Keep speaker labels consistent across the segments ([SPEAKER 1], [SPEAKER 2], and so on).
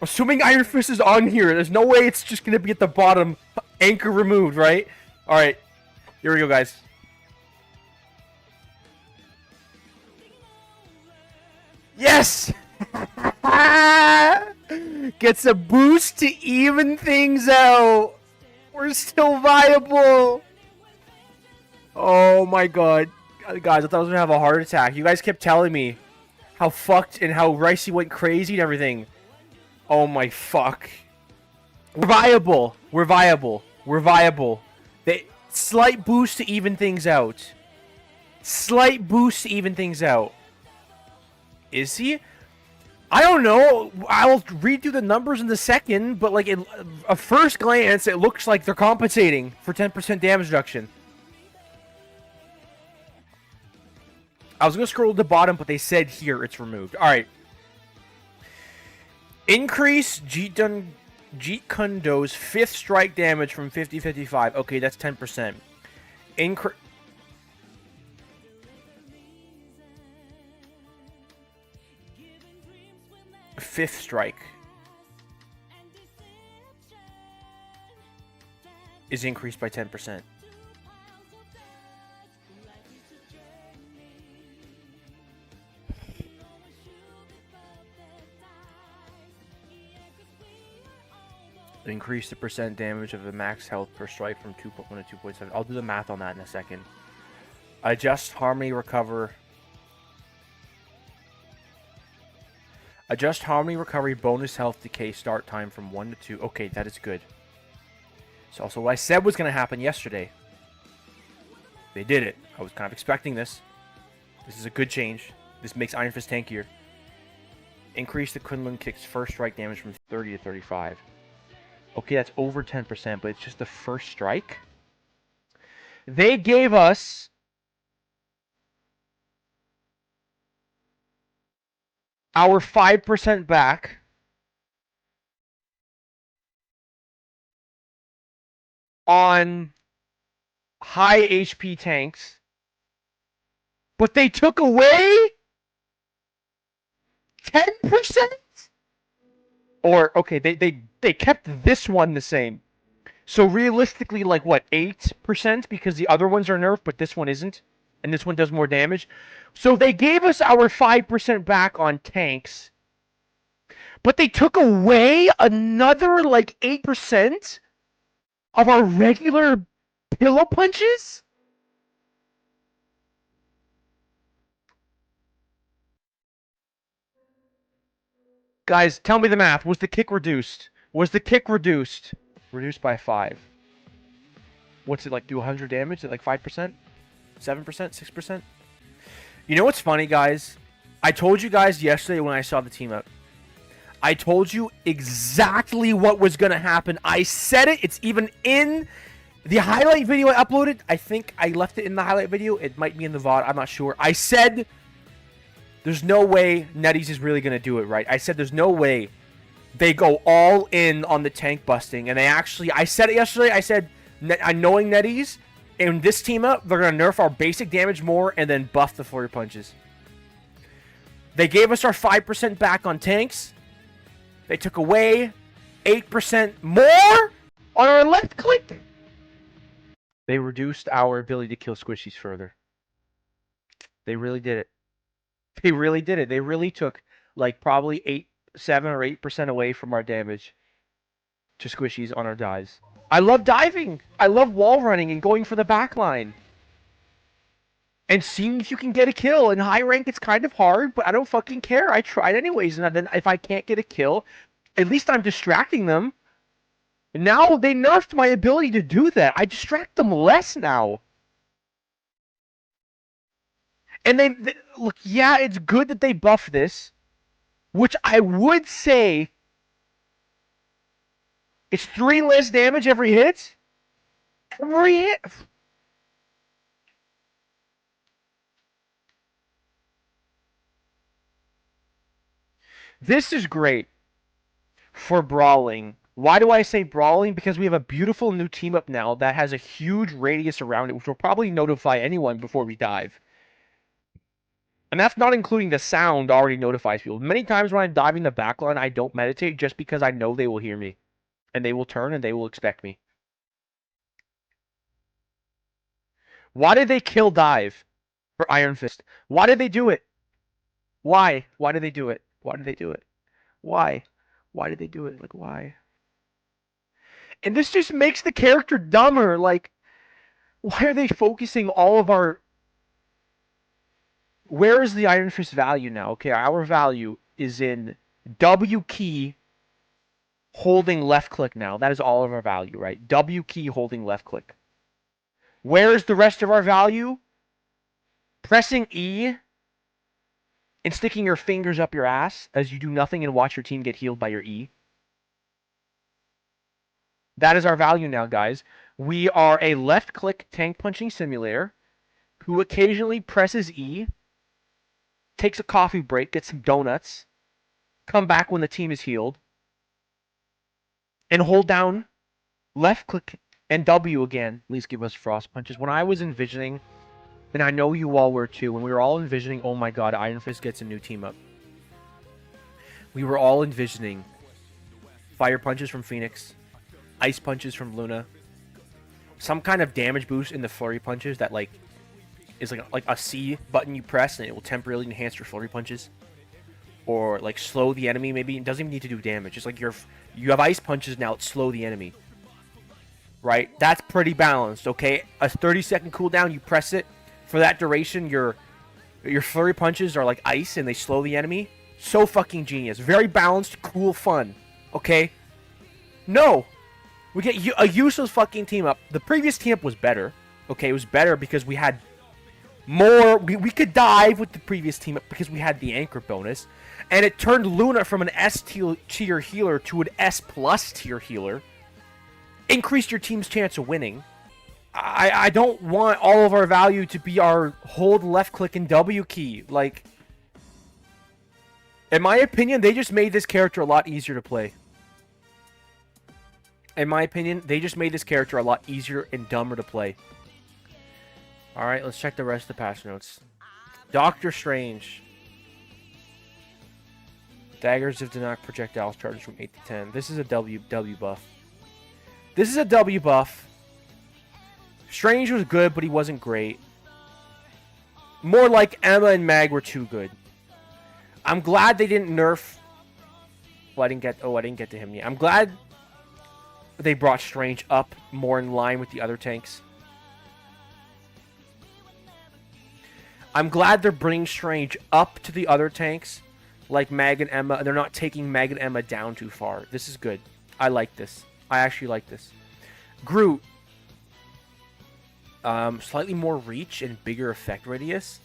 [SPEAKER 1] Assuming Iron Fist is on here, there's no way it's just gonna be at the bottom. Anchor removed, right? Alright. Here we go, guys. Yes! Gets a boost to even things out. We're still viable. Oh my god. Guys, I thought I was gonna have a heart attack. You guys kept telling me how fucked and how Ricey went crazy and everything. Oh my fuck. We're viable. We're viable. We're viable. Slight boost to even things out. Slight boost to even things out. Is he? I don't know. I'll read through the numbers in a second, but like at first glance, it looks like they're compensating for 10% damage reduction. I was going to scroll to the bottom, but they said here it's removed. Alright. Increase Jeet Kundo's 5th strike damage from 50-55. Okay, that's 10%. Increase... 5th strike is increased by 10%. Increase the percent damage of the max health per strike from 2.1 to 2.7. I'll do the math on that in a second. Adjust Harmony Recover. Adjust Harmony Recovery bonus health decay start time from 1 to 2. Okay, that is good. It's also what I said was going to happen yesterday. They did it. I was kind of expecting this. This is a good change. This makes Iron Fist tankier. Increase the Kunlun Kick's first strike damage from 30 to 35. Okay, that's over 10%, but it's just the first strike. They gave us our 5% back on high HP tanks, but they took away 10%? Or, okay, they kept this one the same. So realistically, like, what, 8%? Because the other ones are nerfed, but this one isn't. And this one does more damage. So they gave us our 5% back on tanks. But they took away another, like, 8% of our regular pillow punches? Guys, tell me the math. Was the kick reduced? Was the kick reduced? Reduced by 5. What's it like? Do 100 damage at like 5%? 7%? 6%? You know what's funny, guys? I told you guys yesterday when I saw the team up. I told you exactly what was going to happen. I said it. It's even in the highlight video I uploaded. I think I left it in the highlight video. It might be in the VOD. I'm not sure. I said there's no way NetEase is really going to do it right. I said there's no way they go all in on the tank busting. And they actually, I said it yesterday. I said, knowing NetEase, in this team up, they're going to nerf our basic damage more and then buff the flurry punches. They gave us our 5% back on tanks. They took away 8% more on our left click. They reduced our ability to kill squishies further. They really did it. They really did it. They really took like probably 7 or 8% away from our damage to squishies on our dives. I love diving. I love wall running and going for the back line. And seeing if you can get a kill. In high rank, it's kind of hard, but I don't fucking care. I tried anyways, and then if I can't get a kill, at least I'm distracting them. Now they nerfed my ability to do that. I distract them less now. And they look, yeah, it's good that they buff this, which I would say it's 3 less damage every hit. Every hit. This is great for brawling. Why do I say brawling? Because we have a beautiful new team up now that has a huge radius around it, which will probably notify anyone before we dive. And that's not including the sound already notifies people. Many times when I'm diving the backline, I don't meditate just because I know they will hear me. And they will turn and they will expect me. Why did they kill dive for Iron Fist? Why did they do it? Why? Why did they do it? Why did they do it? Why? Why did they do it? Like, why? And this just makes the character dumber. Like, why are they focusing all of our... Where is the Iron Fist value now? Okay, our value is in W key holding left click now. That is all of our value, right? W key holding left click. Where is the rest of our value? Pressing E and sticking your fingers up your ass as you do nothing and watch your team get healed by your E. That is our value now, guys. We are a left-click tank punching simulator who occasionally presses E, takes a coffee break, gets some donuts, come back when the team is healed, and hold down left-click and W again. Please give us frost punches. When I was envisioning, and I know you all were too, when we were all envisioning, oh my god, Iron Fist gets a new team up. We were all envisioning fire punches from Phoenix, ice punches from Luna, some kind of damage boost in the flurry punches that like is like a C button you press and it will temporarily enhance your flurry punches, or like slow the enemy. Maybe it doesn't even need to do damage. It's like you have ice punches now. It's slow the enemy. Right? That's pretty balanced. Okay, a 30-second cooldown. You press it for that duration. Your flurry punches are like ice and they slow the enemy. So fucking genius. Very balanced, cool, fun. Okay. No. We get a useless fucking team up. The previous team up was better. Okay, it was better because we had more. We could dive with the previous team up because we had the anchor bonus. And it turned Luna from an S tier healer to an S plus tier healer. Increased your team's chance of winning. I don't want all of our value to be our hold left click and W key. Like, in my opinion, they just made this character a lot easier to play. In my opinion, they just made this character a lot easier and dumber to play. Alright, let's check the rest of the patch notes. Doctor Strange. Daggers of Denock projectiles charges from 8 to 10. This is a W buff. This is a W buff. Strange was good, but he wasn't great. More like Emma and Mag were too good. I'm glad they didn't nerf... Well, I didn't get to him yet. I'm glad they brought Strange up more in line with the other tanks. I'm glad they're bringing Strange up to the other tanks, like Mag and Emma, and they're not taking Mag and Emma down too far. This is good. I like this. I actually like this. Groot. Slightly more reach and bigger effect radius.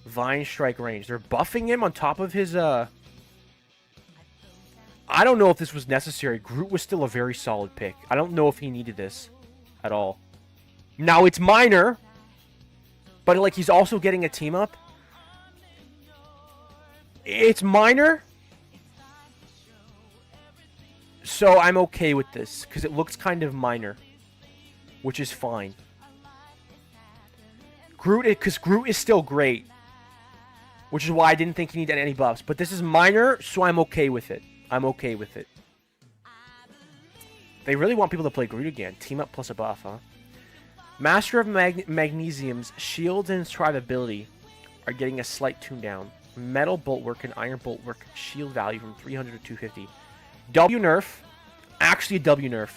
[SPEAKER 1] Vine strike range. They're buffing him on top of his, I don't know if this was necessary. Groot was still a very solid pick. I don't know if he needed this at all. Now, it's minor, but, like, he's also getting a team up. It's minor, so I'm okay with this, because it looks kind of minor, which is fine. Because Groot is still great, which is why I didn't think he needed any buffs. But this is minor, so I'm okay with it. I'm okay with it. They really want people to play Groot again. Team up plus a buff, huh? Master of Magnesium's shields and survivability are getting a slight tune down. Metal Boltwork and Iron Boltwork shield value from 300 to 250. W nerf. Actually a W nerf.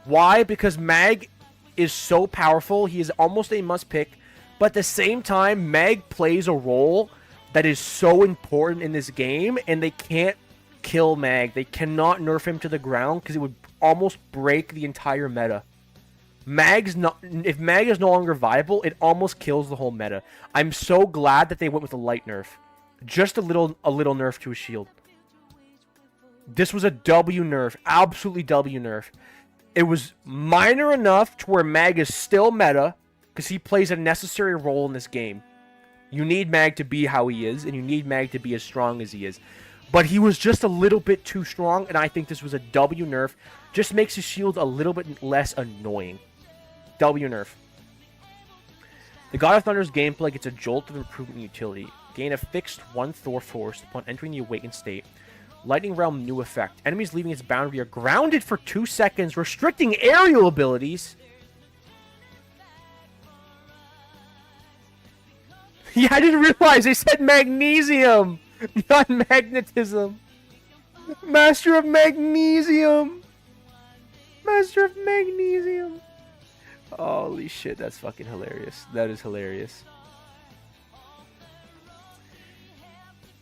[SPEAKER 1] Why? Because Mag is so powerful. He is almost a must pick. But at the same time, Mag plays a role that is so important in this game. And they can't kill Mag. They cannot nerf him to the ground because it would almost break the entire meta. If Mag is no longer viable, it almost kills the whole meta. I'm so glad that they went with a light nerf. Just a little nerf to his shield. This was a W nerf. Absolutely W nerf. It was minor enough to where Mag is still meta, because he plays a necessary role in this game. You need Mag to be how he is, and you need Mag to be as strong as he is. But he was just a little bit too strong, and I think this was a W nerf. Just makes his shield a little bit less annoying. W nerf. The God of Thunder's gameplay gets a jolt of improvement in utility. Gain a fixed 1 Thor force upon entering the awakened state. Lightning Realm new effect. Enemies leaving its boundary are grounded for 2 seconds, restricting aerial abilities. Yeah, I didn't realize they said magnesium, not magnetism. Master of Magnesium. Master of Magnesium. Holy shit, that's fucking hilarious. That is hilarious.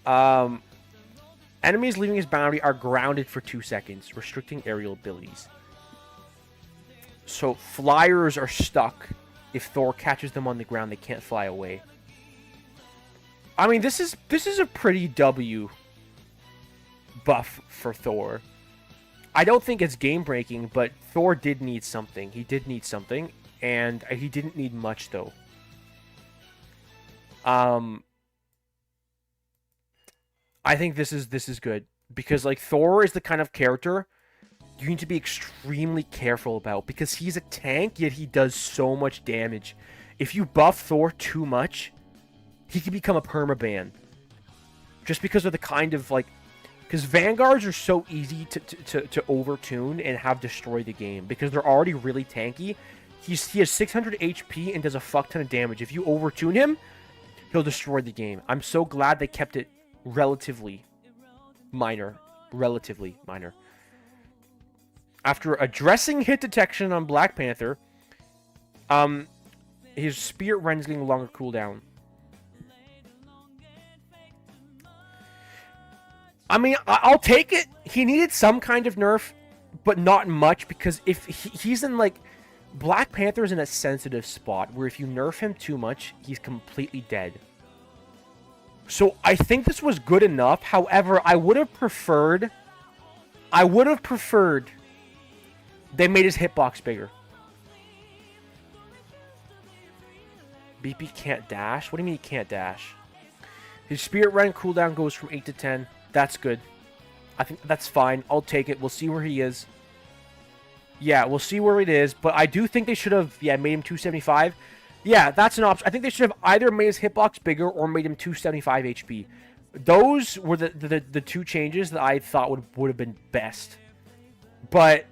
[SPEAKER 1] Enemies leaving his boundary are grounded for 2 seconds, restricting aerial abilities. So flyers are stuck. If Thor catches them on the ground, they can't fly away. I mean, this is a pretty W buff for Thor. I don't think it's game breaking, but Thor did need something. He did need something, and he didn't need much though. I think this is good because like Thor is the kind of character you need to be extremely careful about because he's a tank, yet he does so much damage. If you buff Thor too much, he can become a permaban. Just because of the kind of like, because Vanguards are so easy to overtune and have destroy the game because they're already really tanky. He has 600 HP and does a fuck ton of damage. If you overtune him, he'll destroy the game. I'm so glad they kept it relatively minor. Relatively minor. After addressing hit detection on Black Panther, his Spirit Rend is getting a longer cooldown. I mean, I'll take it. He needed some kind of nerf, but not much, because if he's in, like... Black Panther's in a sensitive spot, where if you nerf him too much, he's completely dead. So, I think this was good enough. However, I would have preferred... they made his hitbox bigger. BP can't dash? What do you mean he can't dash? His Spirit Rend cooldown goes from 8 to 10. That's good. I think that's fine. I'll take it. We'll see where he is. Yeah, we'll see where it is. But I do think they should have, made him 275. Yeah, that's an option. I think they should have either made his hitbox bigger or made him 275 HP. Those were the two changes that I thought would have been best. But,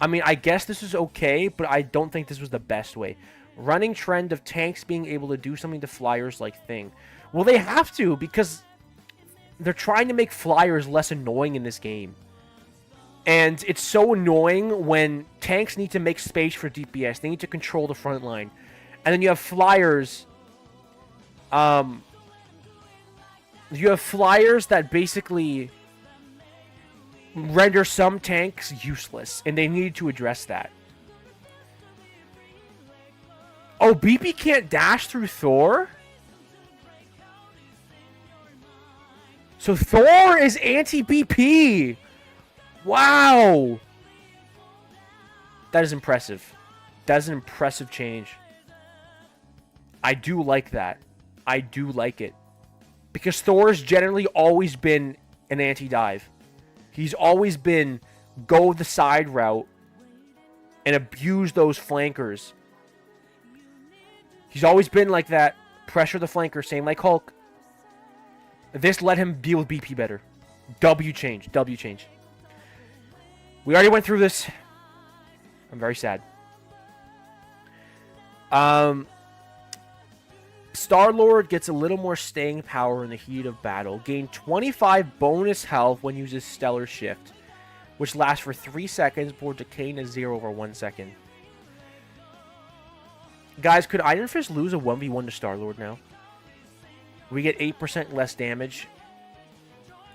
[SPEAKER 1] I mean, I guess this is okay, but I don't think this was the best way. Running trend of tanks being able to do something to flyers like Thing. Well, they have to, because... they're trying to make flyers less annoying in this game. And it's so annoying when tanks need to make space for DPS. They need to control the front line. And then you have flyers... you have flyers that basically render some tanks useless. And they need to address that. Oh, BP can't dash through Thor? So Thor is anti-BP. Wow. That is impressive. That is an impressive change. I do like that. I do like it. Because Thor's generally always been an anti-dive. He's always been go the side route and abuse those flankers. He's always been like that. Pressure the flanker, same like Hulk. This let him deal with BP better. W change. W change. We already went through this. I'm very sad. Star-Lord gets a little more staying power in the heat of battle. Gain 25 bonus health when uses Stellar Shift, which lasts for 3 seconds before decaying to 0 over 1 second. Guys, could Iron Fist lose a 1v1 to Star-Lord now? We get 8% less damage,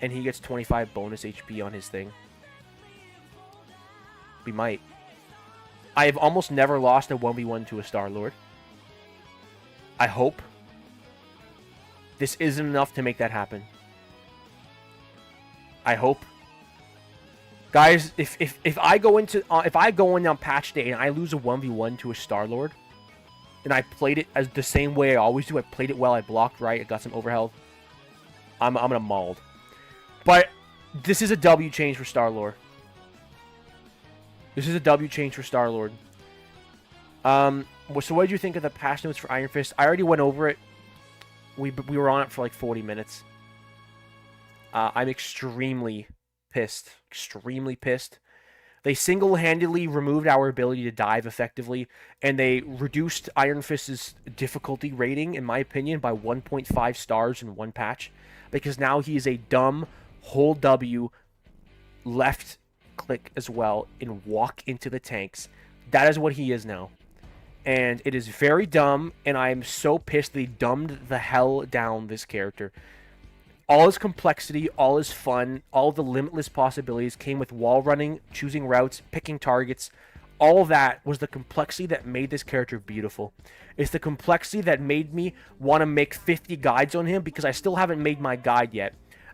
[SPEAKER 1] and he gets 25 bonus HP on his thing. We might. I have almost never lost a 1v1 to a Star-Lord. I hope this isn't enough to make that happen. I hope. Guys, if I go into on patch day and I lose a 1v1 to a Star-Lord, and I played it as the same way I always do. I played it well. I blocked right. I got some overhealth. I'm gonna mauled. But this is a W change for Star-Lord. This is a W change for Star-Lord. So what did you think of the patch notes for Iron Fist? I already went over it. We were on it for like 40 minutes. I'm extremely pissed. Extremely pissed. They single-handedly removed our ability to dive effectively, and they reduced Iron Fist's difficulty rating, in my opinion, by 1.5 stars in one patch, because now he is a dumb hold W, left click as well, and walk into the tanks. That is what he is now. And it is very dumb, and I am so pissed they dumbed the hell down this character. All his complexity, all his fun, all the limitless possibilities came with wall running, choosing routes, picking targets. All of that was the complexity that made this character beautiful. It's the complexity that made me want to make 50 guides on him, because I still haven't made my guide yet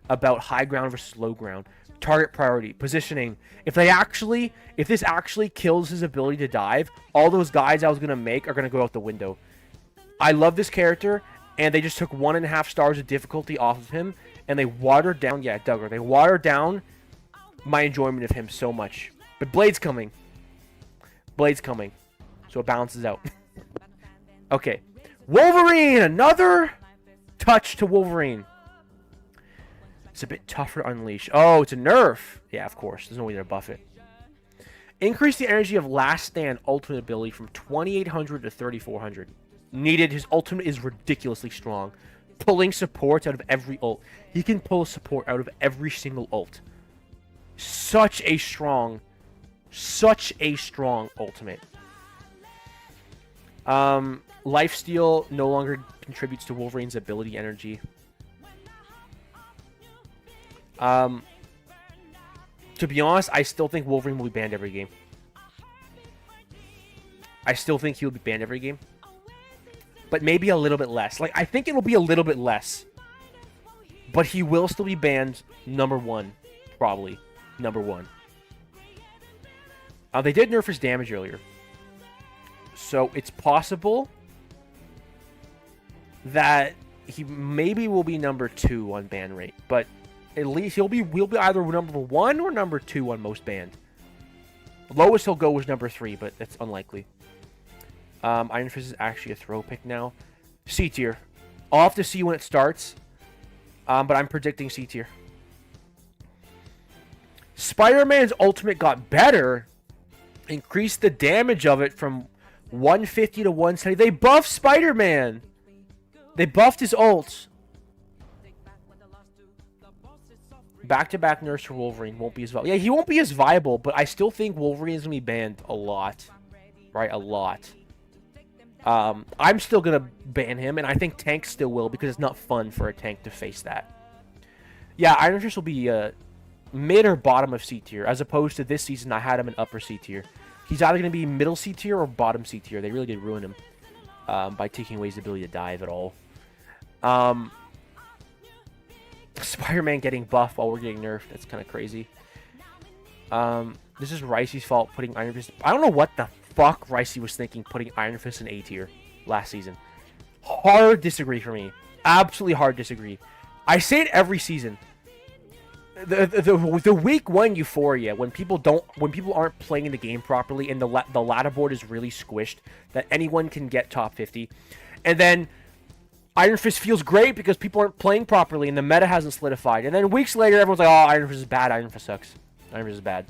[SPEAKER 1] about high ground versus low ground, target priority, positioning. If this actually kills his ability to dive, all those guides I was going to make are going to go out the window. I love this character, and they just took 1.5 stars of difficulty off of him, and they watered down, yeah, Duggar, they watered down my enjoyment of him so much. But Blade's coming. Blade's coming. So it balances out. Okay. Wolverine! Another touch to Wolverine. It's a bit tougher to unleash. Oh, it's a nerf. Yeah, of course. There's no way to buff it. Increase the energy of Last Stand ultimate ability from 2,800 to 3,400. Needed. His ultimate is ridiculously strong. Pulling supports out of every ult. He can pull support out of every single ult. Such a strong ultimate. Lifesteal no longer contributes to Wolverine's ability energy. To be honest, I still think Wolverine will be banned every game. I still think he'll be banned every game. But maybe a little bit less. Like, I think it'll be a little bit less. But he will still be banned number 1. Probably. Number 1. They did nerf his damage earlier. So, it's possible that he maybe will be number 2 on ban rate. But at least we'll be either number 1 or number 2 on most banned. Lowest he'll go is number 3, but that's unlikely. Iron Fist is actually a throw pick now. C tier. I'll have to see when it starts. But I'm predicting C tier. Spider-Man's ultimate got better. Increased the damage of it from 150 to 170. They buffed Spider-Man. They buffed his ult. Back-to-back nerfs for Wolverine won't be as viable. Yeah, he won't be as viable, but I still think Wolverine is going to be banned a lot. Right, a lot. I'm still going to ban him, and I think tanks still will, because it's not fun for a tank to face that. Yeah, Iron Fist will be mid or bottom of C tier, as opposed to this season I had him in upper C tier. He's either going to be middle C tier or bottom C tier. They really did ruin him by taking away his ability to dive at all. Spider-Man getting buffed while we're getting nerfed. That's kind of crazy. This is Ricey's fault putting Iron Fist... I don't know what the fuck Ricey was thinking putting Iron Fist in A tier last season. Hard disagree for me. Absolutely hard disagree. I say it every season. The week 1 euphoria, when people aren't playing the game properly and the ladder board is really squished, that anyone can get top 50, and then Iron Fist feels great because people aren't playing properly and the meta hasn't solidified, and then weeks later everyone's like, oh, Iron Fist is bad, Iron Fist sucks, Iron Fist is bad.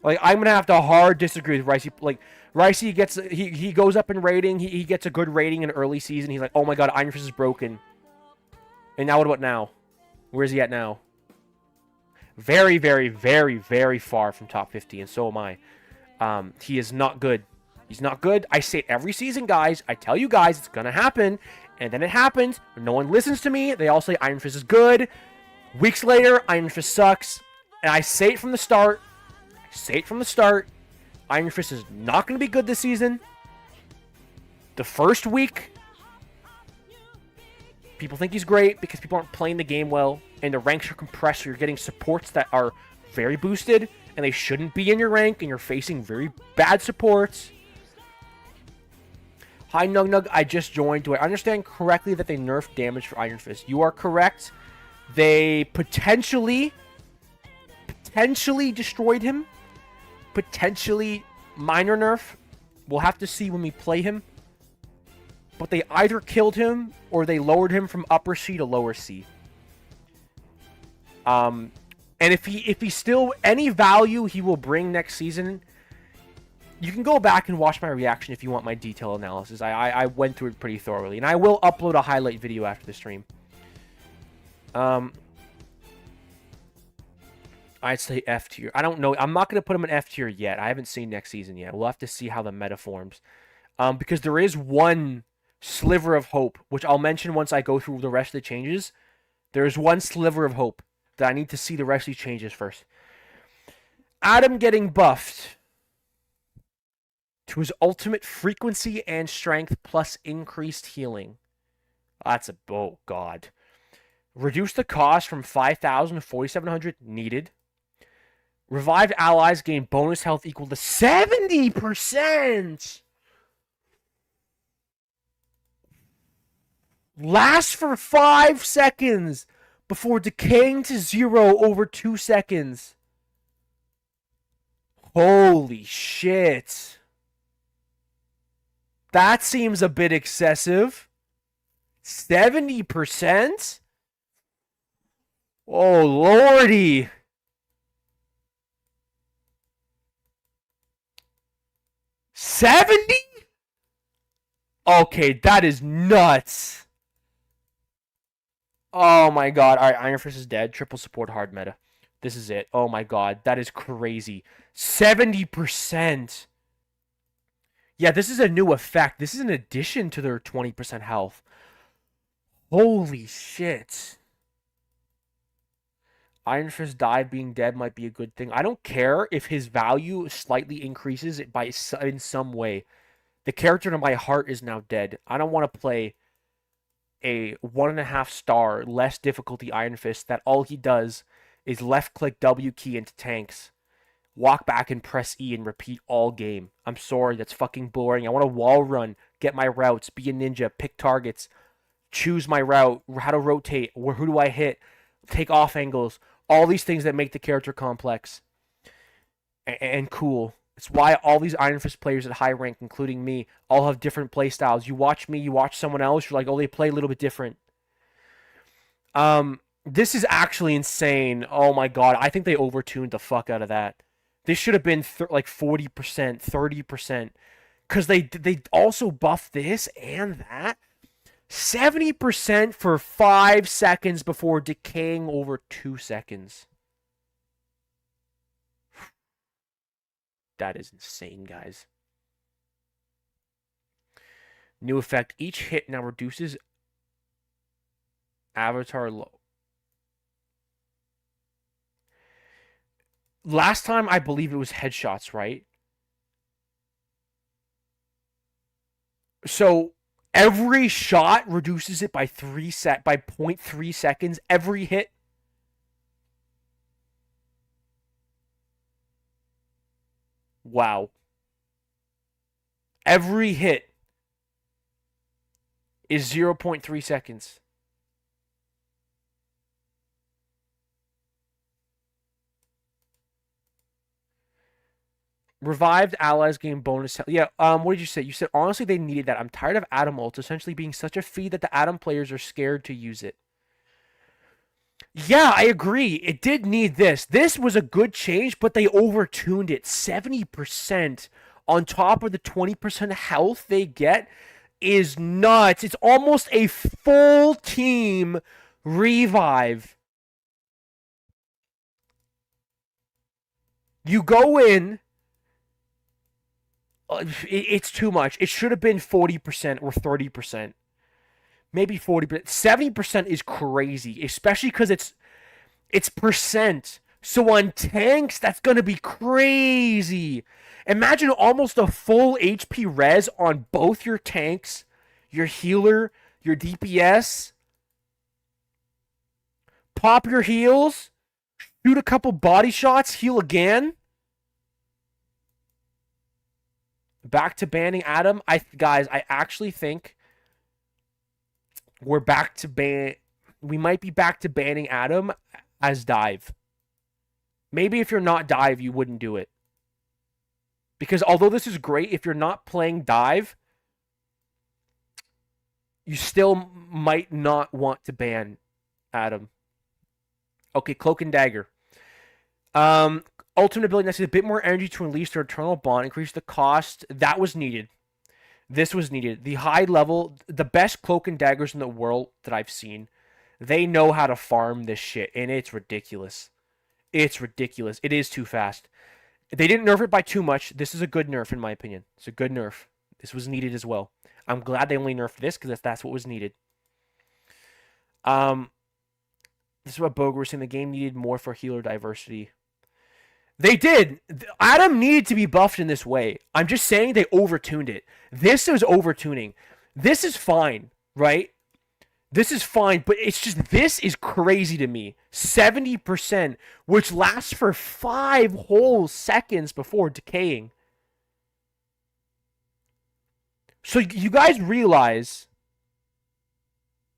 [SPEAKER 1] Like, I'm gonna have to hard disagree with Ricey. Like, Ricey gets he goes up in rating, he gets a good rating in early season, he's like, oh my god, Iron Fist is broken, and now what about now? Where's he at now? Very, very, very, very far from top 50, and so am I. He is not good. He's not good. I say it every season, guys. I tell you guys it's going to happen, and then it happens. No one listens to me. They all say Iron Fist is good. Weeks later, Iron Fist sucks. And I say it from the start. Iron Fist is not going to be good this season. The first week, people think he's great because people aren't playing the game well, and the ranks are compressed, so you're getting supports that are very boosted, and they shouldn't be in your rank, and you're facing very bad supports. Hi, Nugnug. I just joined. Do I understand correctly that they nerfed damage for Iron Fist? You are correct. They potentially destroyed him. Potentially minor nerf. We'll have to see when we play him. But they either killed him or they lowered him from upper C to lower C. And if he still any value he will bring next season, you can go back and watch my reaction if you want my detailed analysis. I went through it pretty thoroughly, and I will upload a highlight video after the stream. I'd say F tier. I don't know. I'm not going to put him in F tier yet. I haven't seen next season yet. We'll have to see how the meta forms. Because there is one sliver of hope, which I'll mention once I go through the rest of the changes. There is one sliver of hope that I need to see the rest of these changes first. Adam getting buffed to his ultimate frequency and strength plus increased healing. That's a... Oh, God. Reduce the cost from 5,000 to 4,700 needed. Revived allies gain bonus health equal to 70%. Lasts for 5 seconds before decaying to 0 over 2 seconds. Holy shit. That seems a bit excessive. 70%? Oh, lordy. $70? Okay, that is nuts. Oh my god. Alright, Iron Fist is dead. Triple support hard meta. This is it. Oh my god. That is crazy. 70%. Yeah, this is a new effect. This is an addition to their 20% health. Holy shit. Iron Fist dive being dead might be a good thing. I don't care if his value slightly increases in some way. The character in my heart is now dead. I don't want to play a 1.5 star, less difficulty Iron Fist that all he does is left-click W key into tanks, walk back and press E and repeat all game. I'm sorry, that's fucking boring. I want to wall run, get my routes, be a ninja, pick targets, choose my route, how to rotate, who do I hit, take off angles, all these things that make the character complex and cool. It's why all these Iron Fist players at high rank, including me, all have different play styles. You watch me, you watch someone else, you're like, oh, they play a little bit different. This is actually insane. Oh my god, I think they overtuned the fuck out of that. This should have been like 40%, 30%. Because they also buffed this and that. 70% for 5 seconds before decaying over 2 seconds. That is insane, guys. New effect. Each hit now reduces avatar low. Last time, I believe it was headshots, right? So every shot reduces it by 0.3 seconds. Every hit. Wow. Every hit is 0.3 seconds. Revived allies gain bonus. Yeah, what did you say? You said, honestly, they needed that. I'm tired of Atom ults essentially being such a feed that the Atom players are scared to use it. Yeah, I agree. It did need this. This was a good change, but they overtuned it. 70% on top of the 20% health they get is nuts. It's almost a full team revive. You go in. It's too much. It should have been 40% or 30%. Maybe 40%. 70% is crazy, especially because it's percent. So on tanks, that's going to be crazy. Imagine almost a full HP res on both your tanks, your healer, your DPS. Pop your heals, shoot a couple body shots, heal again. Back to banning Adam. Guys, I actually think we're back to we might be back to banning Adam as dive. Maybe if you're not dive, you wouldn't do it. Because although this is great, if you're not playing dive, you still might not want to ban Adam. Okay, Cloak and Dagger. Ultimate ability necessitates a bit more energy to release their eternal bond, increase the cost. That was needed. This was needed. The high level, the best Cloak and Daggers in the world that I've seen, they know how to farm this shit, and it's ridiculous. It's ridiculous. It is too fast. They didn't nerf it by too much. This is a good nerf, in my opinion. It's a good nerf. This was needed as well. I'm glad they only nerfed this because that's what was needed. This is what Boger was saying. The game needed more for healer diversity. They did. Adam needed to be buffed in this way. I'm just saying they overtuned it. This is overtuning. This is fine, right? This is fine, but it's just, this is crazy to me. 70%, which lasts for 5 whole seconds before decaying. So you guys realize,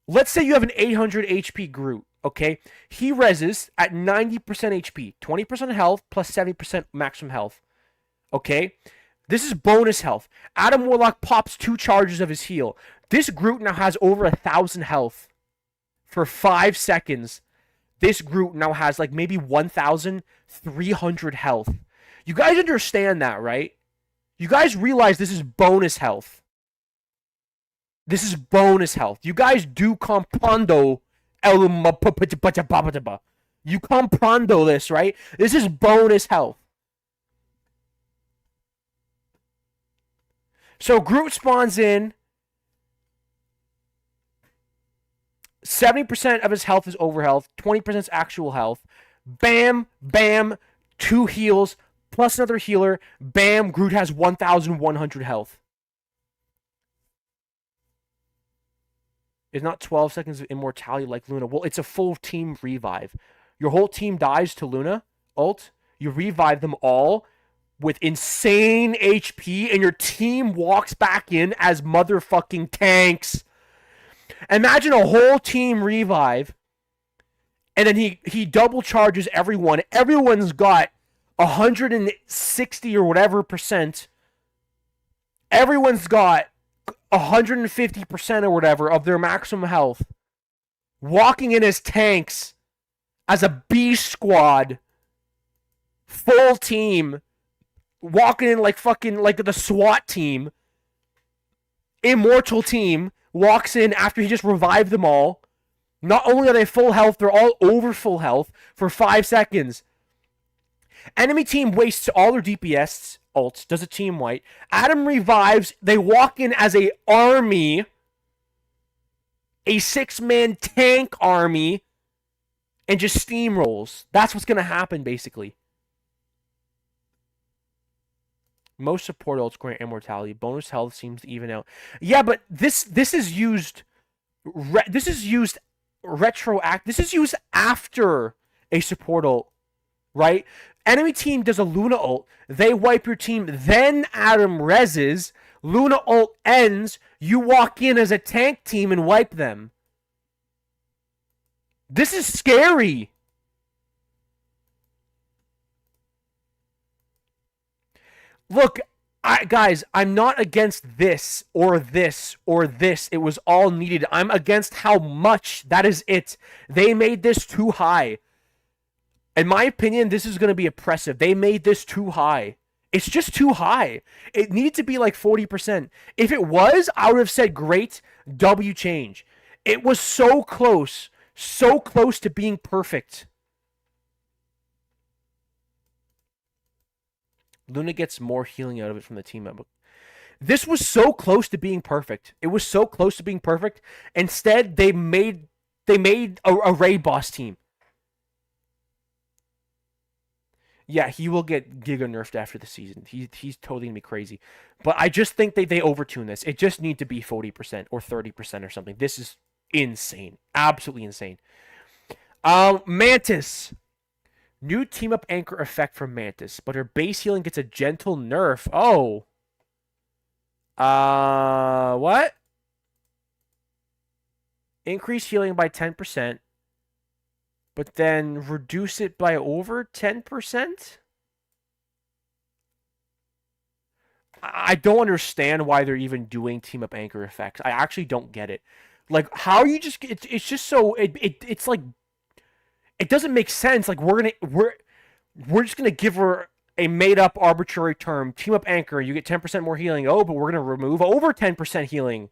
[SPEAKER 1] let's say you have an 800 HP Groot, okay? He reses at 90% HP, 20% health plus 70% maximum health, okay? This is bonus health. Adam Warlock pops 2 charges of his heal. This Groot now has over 1,000 health for 5 seconds. This Groot now has like maybe 1,300 health. You guys understand that, right? You guys realize this is bonus health. This is bonus health. You guys do comprendo. You comprendo this, right? This is bonus health. So Groot spawns in. 70% of his health is over health. 20% is actual health. Bam, bam, 2 heals, plus another healer. Bam, Groot has 1,100 health. It's not 12 seconds of immortality like Luna. Well, it's a full team revive. Your whole team dies to Luna, ult. You revive them all with insane HP, and your team walks back in as motherfucking tanks. Imagine a whole team revive, and then he double charges everyone. Everyone's got 160 or whatever percent. Everyone's got 150% or whatever of their maximum health. Walking in as tanks, as a beast squad, full team, walking in like fucking like the SWAT team. Immortal team walks in after he just revived them all. Not only are they full health, they're all over full health for 5 seconds. Enemy team wastes all their DPS ults, does a team wipe. Adam revives. They walk in as a army, a 6-man tank army, and just steamrolls. That's what's going to happen, basically. Most support ults grant immortality. Bonus health seems to even out. Yeah, but this is used. This is used retroact. This is used after a support ult, right? Enemy team does a Luna ult. They wipe your team. Then Adam reses. Luna ult ends. You walk in as a tank team and wipe them. This is scary. Look, guys, I'm not against this or this or this. It was all needed. I'm against how much. That is it. They made this too high. In my opinion, this is going to be oppressive. They made this too high. It's just too high. It needed to be like 40%. If it was, I would have said, great, W change. It was so close to being perfect. Luna gets more healing out of it from the team member. This was so close to being perfect. It was so close to being perfect. Instead, they made a raid boss team. Yeah, he will get giga nerfed after the season. He's totally gonna be crazy. But I just think they overtune this. It just need to be 40% or 30% or something. This is insane. Absolutely insane. Mantis. New team up anchor effect from Mantis, but her base healing gets a gentle nerf. Oh. What? Increase healing by 10, but then reduce it by over 10%? I don't understand why they're even doing team up anchor effects. I actually don't get it. Like, how are you just? It's just so it's like it doesn't make sense. Like we're just gonna give her a made up arbitrary term, team up anchor. You get 10% more healing. Oh, but we're gonna remove over 10% healing.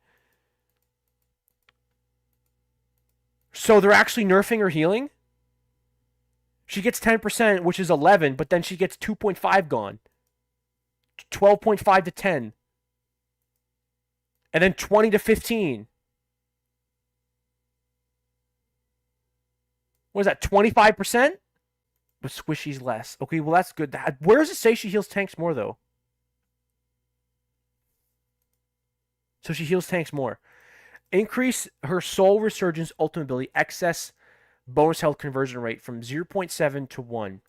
[SPEAKER 1] So they're actually nerfing her healing. She gets 10%, which is 11, but then she gets 2.5 gone. 12.5 to 10. And then 20 to 15. What is that, 25%? But Squishy's less. Okay, well, that's good. Where does it say she heals tanks more, though? So she heals tanks more. Increase her soul resurgence ultimate ability excess bonus health conversion rate from 0.7 to 1.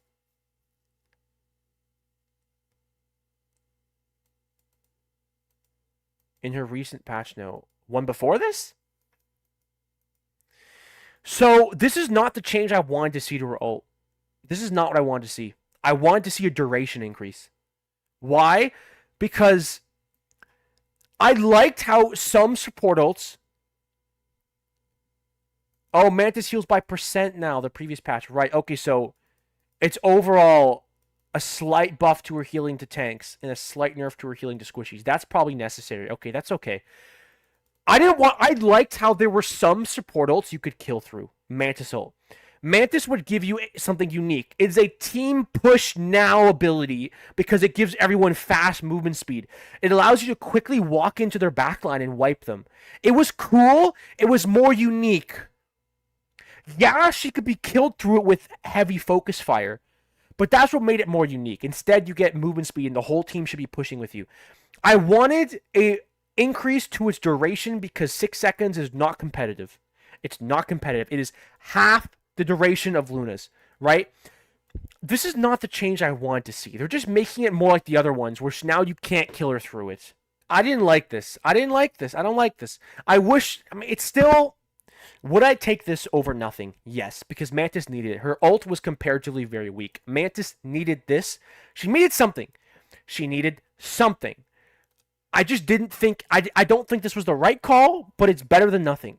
[SPEAKER 1] In her recent patch note. One before this? So this is not the change I wanted to see to her ult. This is not what I wanted to see. I wanted to see a duration increase. Why? Because I liked how some support ults. Oh, Mantis heals by percent now, the previous patch. Right, okay, so it's overall a slight buff to her healing to tanks and a slight nerf to her healing to squishies. That's probably necessary. Okay, that's okay. I liked how there were some support ults you could kill through. Mantis ult. Mantis would give you something unique. It's a team push now ability because it gives everyone fast movement speed. It allows you to quickly walk into their backline and wipe them. It was cool. It was more unique. Yeah, she could be killed through it with heavy focus fire, but that's what made it more unique. Instead, you get movement speed and the whole team should be pushing with you. I wanted a increase to its duration because 6 seconds is not competitive. It's not competitive. It is half the duration of Luna's, right? This is not the change I wanted to see. They're just making it more like the other ones, where now you can't kill her through it. I didn't like this. I don't like this. I mean, it's still... Would I take this over nothing? Yes, because Mantis needed it. Her ult was comparatively very weak. Mantis needed this. She needed something. I just didn't think... I don't think this was the right call, but it's better than nothing.